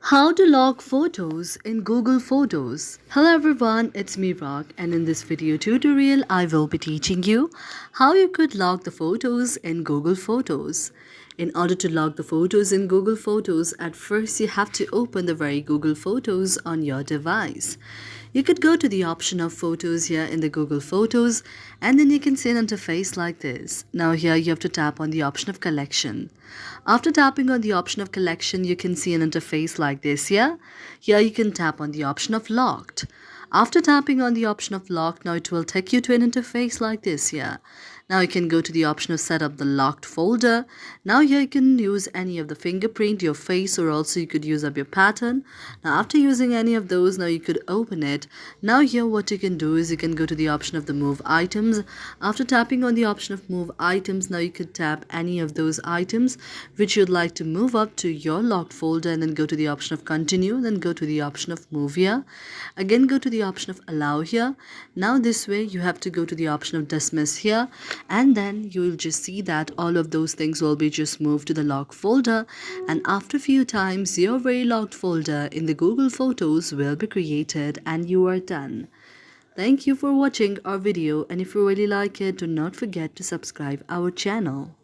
How to lock photos in Google Photos. Hello everyone, it's me Rock, and in this video tutorial I will be teaching you how you could lock the photos in Google Photos. In order to lock the photos in Google Photos, at first you have to open the very Google Photos on your device. You could go to the option of photos here in the Google Photos, and then you can see an interface like this. Now here you have to tap on the option of collection. After tapping on the option of collection, you can see an interface like this here. Here you can tap on the option of locked. After tapping on the option of locked, now it will take you to an interface like this here. Now you can go to the option of set up the locked folder. Now here you can use any of the fingerprint, your face, or also you could use up your pattern. Now after using any of those, now you could open it. Now here what you can do is you can go to the option of the move items. After tapping on the option of move items, now you could tap any of those items which you'd like to move up to your locked folder, and then go to the option of continue, then go to the option of move here. Again go to the option of allow here. Now this way you have to go to the option of dismiss here, and then you will just see that all of those things will be just moved to the locked folder, and after a few times your very locked folder in the Google Photos will be created and you are done. Thank you for watching our video, and if you really like it, do not forget to subscribe our channel.